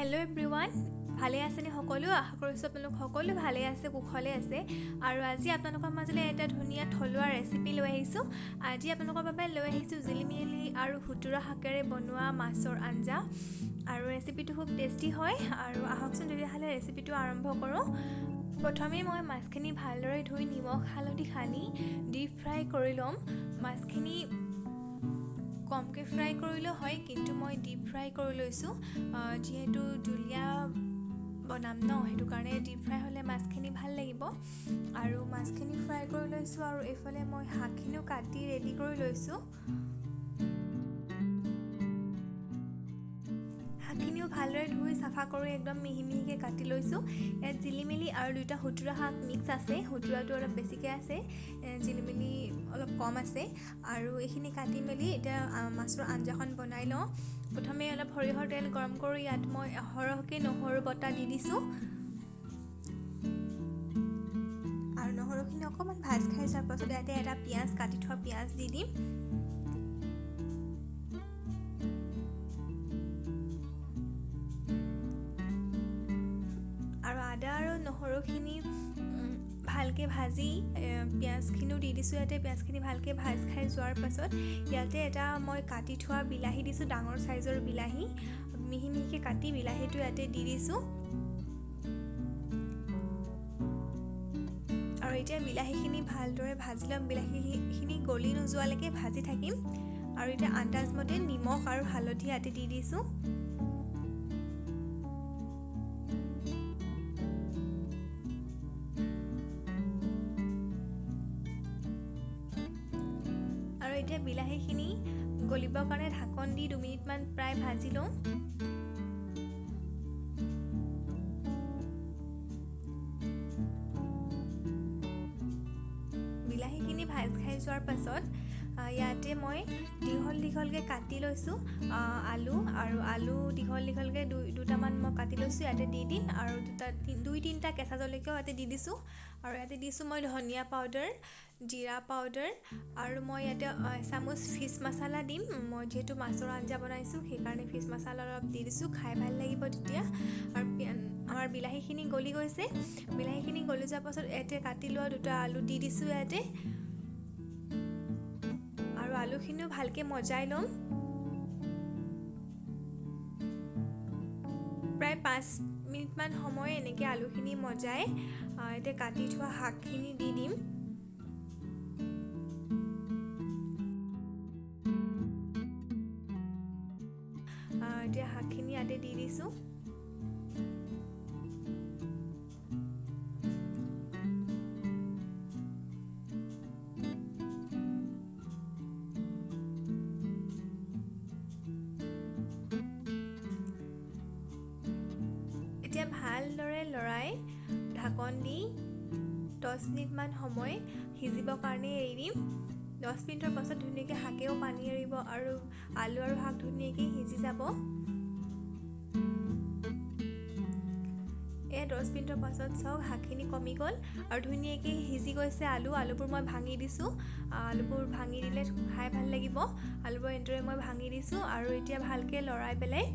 Hello' everyone, ভালে আছেনে সকলো? আশা কৰিছোঁ আপোনালোক সকলো ভালে আছে, কুশলে আছে। আৰু আজি আপোনালোকৰ মাজলৈ এটা ধুনীয়া থলুৱা ৰেচিপি লৈ আহিছোঁ। আজি আপোনালোকৰ বাবে লৈ আহিছোঁ জিলিমিলি আৰু হুতুৰা শাকেৰে বনোৱা মাছৰ আঞ্জা। আৰু ৰেচিপিটো খুব টেষ্টি হয়। আৰু আহকচোন তেতিয়াহ'লে ৰেচিপিটো আৰম্ভ কৰোঁ। প্ৰথমে মই মাছখিনি ভালদৰে ধুই নিমখ হালধি সানি ডিপ ফ্ৰাই কৰি ল'ম। মাছখিনি কমকৈ ফ্ৰাই কৰিলেও হয়, কিন্তু মই ডিপ ফ্ৰাই কৰি লৈছোঁ। যিহেতু জুলীয়া বনাম ন, সেইটো কাৰণে ডিপ ফ্ৰাই হ'লে মাছখিনি ভাল লাগিব। আৰু মাছখিনি ফ্ৰাই কৰি লৈছোঁ আৰু এইফালে মই শাকখিনিও কাটি ৰেডি কৰি লৈছোঁ। শাকখিনিও ভালদৰে ধুই চাফা কৰি একদম মিহি মিহিকৈ কাটি লৈছোঁ। ইয়াত জিলিমিলি আৰু দুটা হুতুৰা শাক মিক্স আছে। হুতুৰাটো অলপ বেছিকৈ আছে, জিলিমিলি অলপ কম আছে। আৰু এইখিনি কাটি মেলি এতিয়া মাছৰ আঞ্জাখন বনাই লওঁ। প্ৰথমে অলপ সৰিয়হৰ তেল গৰম কৰি ইয়াত মই সৰহকৈ নহৰু বটা দি দিছোঁ। আৰু নহৰুখিনি অকণমান ভাজ খাই যোৱাৰ পাছত ইয়াতে এটা পিঁয়াজ, কাটি থোৱা পিঁয়াজ দি দিম। আৰু আদা আৰু নহৰুখিনি ভালকৈ ভাজি পিঁয়াজখিনিও দি দিছোঁ। ইয়াতে পিঁয়াজখিনি ভালকৈ ভাজ খাই যোৱাৰ পাছত ইয়াতে এটা মই কাটি থোৱা বিলাহী দিছোঁ, ডাঙৰ চাইজৰ বিলাহী মিহি মিহিকৈ কাটি বিলাহীটো ইয়াতে দি দিছোঁ। আৰু এতিয়া বিলাহীখিনি ভালদৰে ভাজি ল'ম। বিলাহীখিনি গলি নোযোৱালৈকে ভাজি থাকিম। আৰু এতিয়া আন্দাজমতে নিমখ আৰু হালধি ইয়াতে দি দিছোঁ। আৰু এতিয়া বিলাহীখিনি গলিবৰ কাৰণে ঢাকন দি 2 মিনিটমান প্ৰায় ভাজি লওঁ। বিলাহীখিনি ভাজ খাই যোৱাৰ পাছত ইয়াতে মই দীঘলকৈ কাটি লৈছোঁ আলু। আৰু আলু দীঘলকৈ দুটামান মই কাটি লৈছোঁ, ইয়াতে দি দিম। আৰু 2-3টা কেঁচা জলকীয়াও ইয়াতে দি দিছোঁ। আৰু ইয়াতে দিছোঁ মই ধনিয়া পাউডাৰ, জিৰা পাউডাৰ, আৰু মই ইয়াতে এচামুচ ফিছ মছলা দিম। মই যিহেতু মাছৰ আঞ্জা বনাইছোঁ, সেইকাৰণে ফিছ মছলা অলপ দি দিছোঁ, খাই ভাল লাগিব তেতিয়া। আৰু আমাৰ বিলাহীখিনি গলি গৈছে। বিলাহীখিনি গলি যোৱাৰ পাছত ইয়াতে কাটি লোৱা 2টা আলু দি দিছোঁ ইয়াতে। আৰু আলুখিনিও ভালকৈ মজাই ল'ম। প্ৰায় 5 মিনিটমান সময় এনেকৈ আলুখিনি মজাই এতিয়া কাটি থোৱা শাকখিনি দি দিম। এতিয়া শাকখিনি ইয়াতে দি দিছোঁ। এতিয়া ভালদৰে লৰাই ঢাকন দি 10 মিনিটমান সময় সিজিবৰ কাৰণে এৰি দিম। 10 মিনিটৰ পাছত ধুনীয়াকৈ শাকেও পানী এৰিব আৰু আলু আৰু শাক ধুনীয়াকৈ সিজি যাব। 10 মিনিটৰ পাছত চাওক শাকখিনি কমি গ'ল আৰু ধুনীয়াকৈ সিজি গৈছে। আলুবোৰ মই ভাঙি দিছোঁ। আলুবোৰ ভাঙি দিলে খাই ভাল লাগিব। আলুবোৰ এনেদৰে মই ভাঙি দিছোঁ। আৰু এতিয়া ভালকৈ লৰাই পেলাই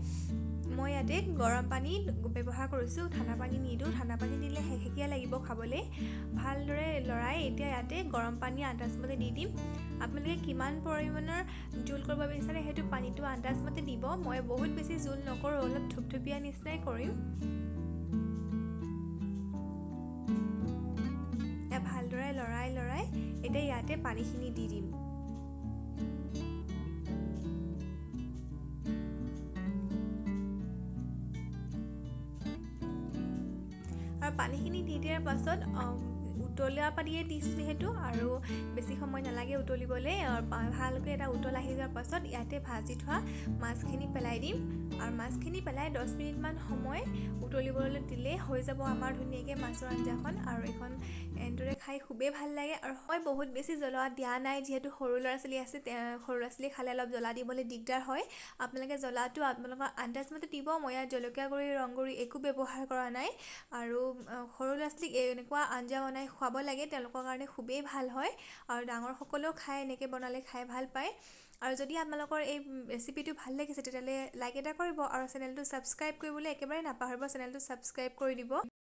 মই ইয়াতে গৰম পানী ব্যৱহাৰ কৰিছোঁ, ঠাণ্ডা পানী নিদিওঁ। ঠাণ্ডা পানী দিলে হেকহেকীয়া লাগিব খাবলৈ। ভালদৰে লৰাই এতিয়া ইয়াতে গৰম পানী আন্দাজমতে দি দিম। আপোনালোকে কিমান পৰিমাণৰ জোল কৰিব বিচাৰে সেইটো পানীটো আন্দাজমতে দিব। মই বহুত বেছি জোল নকৰোঁ, অলপ থুপথুপীয়া নিচিনাই কৰিম। ভালদৰে লৰাই এতিয়া ইয়াতে পানীখিনি দি দিম। আৰু পানীখিনি দি দিয়াৰ পাছত উতলোৱা পানীয়ে দিছোঁ যিহেতু, আৰু বেছি সময় নালাগে উতলিবলৈ। ভালকৈ এটা উতল আহি যোৱাৰ পাছত ইয়াতে ভাজি থোৱা মাছখিনি পেলাই দিম। আৰু মাছখিনি পেলাই 10 মিনিটমান সময় উতলিবলৈ দিলে হৈ যাব আমাৰ ধুনীয়াকৈ মাছৰ আঞ্জাখন। আৰু এইখন এনেদৰে খাই খুবেই ভাল লাগে। আৰু মই বহুত বেছি জ্বলা দিয়া নাই, যিহেতু সৰু ল'ৰা ছোৱালী আছে। সৰু ল'ৰা ছোৱালী খালে অলপ জ্বলা দিবলৈ দিগদাৰ হয়। আপোনালোকে জ্বলাটো আপোনালোকৰ আন্দাজমতে দিব। মই ইয়াত জলকীয়া গুড়ি, ৰং গুড়ি একো ব্যৱহাৰ কৰা নাই। আৰু সৰু ল'ৰা ছোৱালীক এনেকুৱা আঞ্জা বনাই খুৱাব লাগে, তেওঁলোকৰ কাৰণে খুবেই ভাল হয়। আৰু ডাঙৰসকলেও খাই, এনেকৈ বনালে খাই ভাল পায়। আৰু যদি আপোনালোকৰ এই ৰেচিপিটো ভাল লাগিছে তেতিয়াহ'লে লাইক এটা কৰিব আৰু চেনেলটো ছাবস্ক্ৰাইব কৰিবলৈ একেবাৰে নাপাহৰিব, চেনেলটো ছাবস্ক্ৰাইব কৰি দিব।